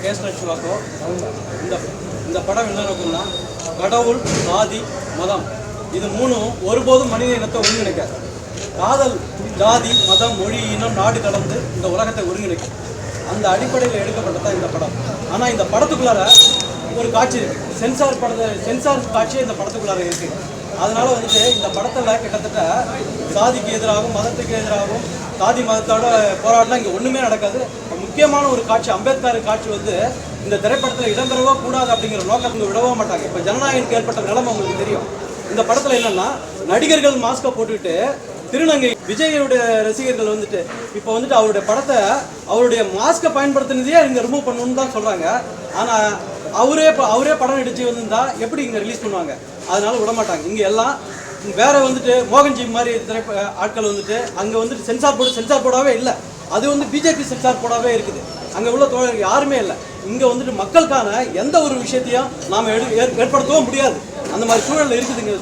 Case நச்சுவாக்கோ இந்த இந்த படம் என்ன நோக்கம்னா கடவுள் சாதி மதம் இது மூணும் ஒருபோதும் மனித இனத்தை ஒருங்கிணைக்காது. காதல் ஜாதி மதம் மொழி இனம் நாடு கடந்து இந்த உலகத்தை ஒருங்கிணைக்கும். அந்த அடிப்படையில் எடுக்கப்பட்டதான் இந்த படம். ஆனால் இந்த படத்துக்குள்ளார ஒரு காட்சி இருக்குது, சென்சார் காட்சியே இந்த படத்துக்குள்ளார இருக்குது. அதனால வந்துட்டு இந்த படத்தில் கிட்டத்தட்ட சாதிக்கு எதிராகவும் மதத்துக்கு எதிராகவும் சாதி மதத்தோட போராட்டம் இங்கே ஒன்றுமே நடக்காது. முக்கியமான ஒரு காட்சி அம்பேத்கர் காட்சி வந்து இந்த திரைப்படத்தில் இடம்பெறவோ கூடாது அப்படிங்கிற நோக்கத்துக்கு விடவோ மாட்டாங்க. இப்போ ஜனநாயகனுக்கு ஏற்பட்ட நிலைமை உங்களுக்கு தெரியும். இந்த படத்தில் என்னென்னா நடிகர்கள் மாஸ்கை போட்டுக்கிட்டு திருநங்கை விஜயோட ரசிகர்கள் வந்துட்டு இப்போ வந்துட்டு அவருடைய படத்தை அவருடைய மாஸ்கை பயன்படுத்தினதையே இங்கே ரிமூவ் பண்ணணும்னு தான் சொல்கிறாங்க. ஆனால் அவரே படம் நடிச்சு வந்திருந்தா எப்படி இங்கே ரிலீஸ் பண்ணுவாங்க? அதனால விட மாட்டாங்க. இங்கே எல்லாம் வேற வந்துட்டு மோகன்ஜி மாதிரி ஆட்கள் வந்துட்டு அங்கே வந்துட்டு சென்சார் போடாவே இல்லை. அது வந்து பிஜேபி சென்சார் போடாவே இருக்குது. அங்கே உள்ள தோழர்கள் யாருமே இல்லை. இங்கே வந்துட்டு மக்களுக்கான எந்த ஒரு விஷயத்தையும் நாம் ஏற்படுத்தவும் முடியாது. அந்த மாதிரி சூழல் இருக்குதுங்க,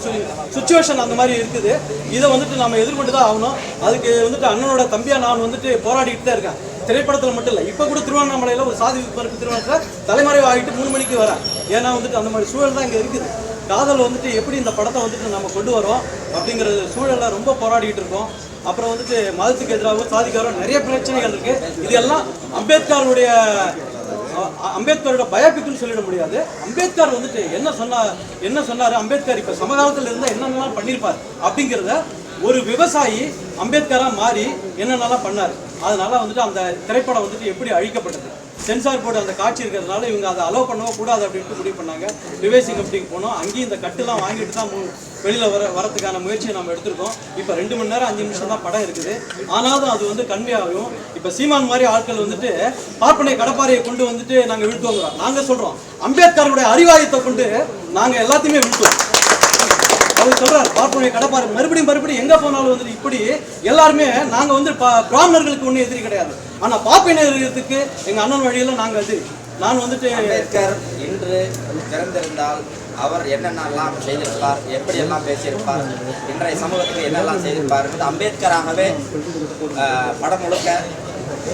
சுச்சுவேஷன் அந்த மாதிரி இருக்குது. இதை வந்துட்டு நம்ம எதிர்கொண்டு தான் ஆகணும். அதுக்கு வந்துட்டு அண்ணனோட தம்பியாக நான் வந்துட்டு போராடிட்டு தான் இருக்கேன். திரைப்படத்தில் மட்டும் இல்லை, இப்போ கூட திருவண்ணாமலையில் ஒரு சாதி விற்பருக்கு திருமணத்தில் தலைமறைவு ஆகிட்டு 3 மணிக்கு வரேன். ஏன்னா வந்துட்டு அந்த மாதிரி சூழல் தான் இங்கே இருக்குது. காதல் வந்துட்டு எப்படி இந்த படத்தை வந்துட்டு நம்ம கொண்டு வரோம் அப்படிங்கிற சூழலில் ரொம்ப போராடிக்கிட்டு இருக்கோம். அப்புறம் வந்துட்டு மதத்துக்கு எதிராக சாதிக்காரோ நிறைய பிரச்சனைகள் இருக்குது. இது எல்லாம் அம்பேத்கரோட பயோபிக்னு சொல்லிட முடியாது. அம்பேத்கர் வந்துட்டு என்ன சொன்னார், அம்பேத்கர் இப்போ சமகாலத்தில் இருந்தால் என்னென்னலாம் பண்ணியிருப்பார் அப்படிங்கிறத ஒரு விவசாயி அம்பேத்கராக மாறி என்னென்னலாம் பண்ணார். அதனால வந்துட்டு அந்த திரைப்படம் வந்துட்டு எப்படி அழிக்கப்பட்டது, சென்சார் போர்டு அந்த காட்சி இருக்கிறதுனால இவங்க அதை அலோவ் பண்ணவும் கூடாது அப்படின்ட்டு முடிவு பண்ணாங்க. ரிவைசிங் கமிட்டிக்கு போனோம். அங்கேயும் இந்த கட்டுலாம் வாங்கிட்டு தான் வெளியில் வரத்துக்கான முயற்சியை நம்ம எடுத்திருக்கோம். இப்போ 2 மணி நேரம் 5 நிமிஷம் தான் படம் இருக்குது. ஆனாலும் அது வந்து கன்மையாகும். இப்போ சீமான் மாதிரி ஆட்கள் வந்துட்டு பார்ப்பனை கடப்பாறையை கொண்டு வந்துட்டு நாங்கள் வீழ்த்துவோங்கிறோம். நாங்கள் சொல்கிறோம் அம்பேத்கருடைய அறிவாயத்தை கொண்டு நாங்கள் எல்லாத்தையுமே வீழ்த்துவோம். அவர் சொல்றாரு பார்ப்பனை கடப்பாறை மறுபடியும் எங்கே போனாலும் வந்துட்டு இப்படி எல்லாருமே நாங்கள் வந்து பிராமணர்களுக்கு ஒன்றும் எதிரி கிடையாது. ஆனால் பார்ப்பனர்களுக்கு எங்கள் அண்ணன் வழியில் நாங்கள் எதிரி. நான் வந்துட்டு அம்பேத்கர் இன்று பிறந்திருந்தால் அவர் என்னென்னலாம் செய்திருப்பார், எப்படியெல்லாம் பேசியிருப்பார், இன்றைய சமூகத்துக்கு என்னெல்லாம் செய்திருப்பார் என்பது அம்பேத்கராகவே படம் முழுக்க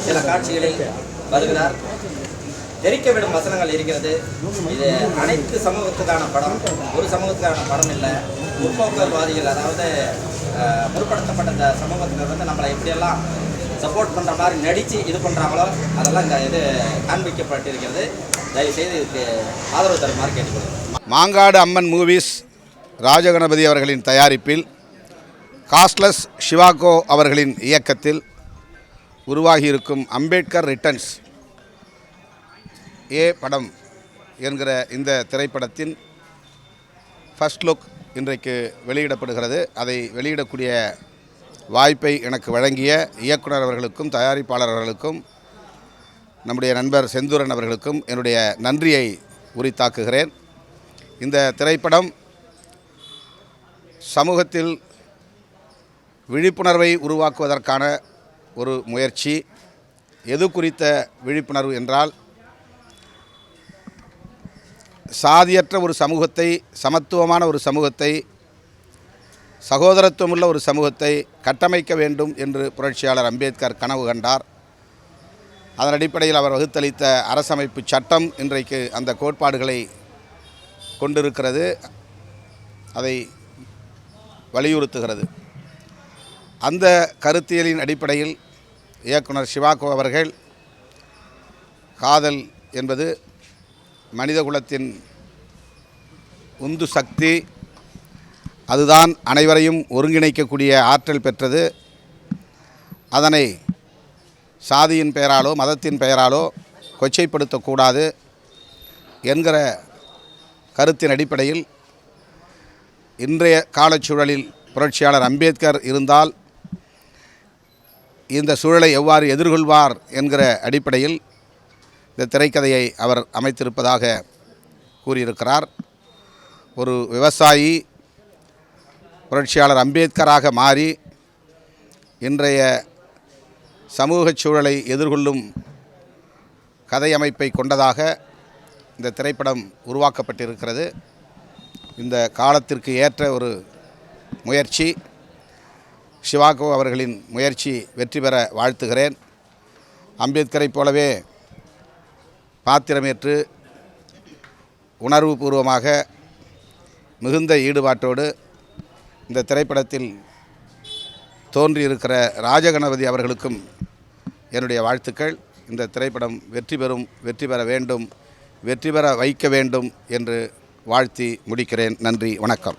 சில காட்சிகளில் வருகிறார். தெரிக்க விடும் வசனங்கள் இருக்கிறது. இது அனைத்து சமூகத்துக்கான படம், ஒரு சமூகத்துக்கான படம் இல்லை. முற்போக்குவாதிகள், அதாவது முற்படுத்தப்பட்ட இந்த சமூகத்தினர் வந்து நம்மளை எப்படியெல்லாம் சப்போர்ட் பண்ணுற மாதிரி நடித்து இது பண்ணுறாங்களோ அதெல்லாம் இந்த இது காண்பிக்கப்பட்டிருக்கிறது. தயவுசெய்து இதுக்கு ஆதரவு தருமாறு கேட்டுக்கொள்கிறேன். மாங்காடு அம்மன் மூவிஸ் ராஜகணபதி அவர்களின் தயாரிப்பில் காஸ்ட்லெஸ் சிவாகோ அவர்களின் இயக்கத்தில் உருவாகியிருக்கும் அம்பேத்கர் ரிட்டர்ன்ஸ் ஏ படம் என்கிற இந்த திரைப்படத்தின் ஃபர்ஸ்ட் லுக் இன்றைக்கு வெளியிடப்படுகிறது. அதை வெளியிடக்கூடிய வாய்ப்பை எனக்கு வழங்கிய இயக்குனர் அவர்களுக்கும் தயாரிப்பாளர் அவர்களுக்கும் நம்முடைய நண்பர் செந்தூரன் அவர்களுக்கும் என்னுடைய நன்றியை உரித்தாக்குகிறேன். இந்த திரைப்படம் சமூகத்தில் விழிப்புணர்வை உருவாக்குவதற்கான ஒரு முயற்சி. எது குறித்த விழிப்புணர்வு என்றால், சாதியற்ற ஒரு சமூகத்தை, சமத்துவமான ஒரு சமூகத்தை, சகோதரத்துவமுள்ள ஒரு சமூகத்தை கட்டமைக்க வேண்டும் என்று புரட்சியாளர் அம்பேத்கர் கனவு கண்டார். அதன் அடிப்படையில் அவர் வகுத்தளித்த அரசமைப்பு சட்டம் இன்றைக்கு அந்த கோட்பாடுகளை கொண்டிருக்கிறது, அதை வலியுறுத்துகிறது. அந்த கருத்தியலின் அடிப்படையில் இயக்குனர் சிவாகோ அவர்கள் காதல் என்பது மனிதகுலத்தின் உந்து சக்தி, அதுதான் அனைவரையும் ஒருங்கிணைக்கக்கூடிய ஆற்றல் பெற்றது, அதனை சாதியின் பெயராலோ மதத்தின் பெயராலோ கொச்சைப்படுத்தக்கூடாது என்கிற கருத்தின் அடிப்படையில் இன்றைய காலச்சூழலில் புரட்சியாளர் அம்பேத்கர் இருந்தால் இந்த சூழலை எவ்வாறு எதிர்கொள்வார் என்கிற அடிப்படையில் இந்த திரைக்கதையை அவர் அமைத்திருப்பதாக கூறியிருக்கிறார். ஒரு விவசாயி புரட்சியாளர் அம்பேத்கராக மாறி இன்றைய சமூக சூழலை எதிர்கொள்ளும் கதை அமைப்பை கொண்டதாக இந்த திரைப்படம் உருவாக்கப்பட்டிருக்கிறது. இந்த காலத்திற்கு ஏற்ற ஒரு முயற்சி. சிவாகோ அவர்களின் முயற்சி வெற்றி பெற வாழ்த்துகிறேன். அம்பேத்கரை போலவே பாத்திரமேற்று உணர்வுபூர்வமாக மிகுந்த ஈடுபாட்டோடு இந்த திரைப்படத்தில் தோன்றியிருக்கிற ராஜகணபதி அவர்களுக்கும் என்னுடைய வாழ்த்துக்கள். இந்த திரைப்படம் வெற்றி பெற வேண்டும், வெற்றி பெற வைக்க வேண்டும் என்று வாழ்த்தி முடிக்கிறேன். நன்றி, வணக்கம்.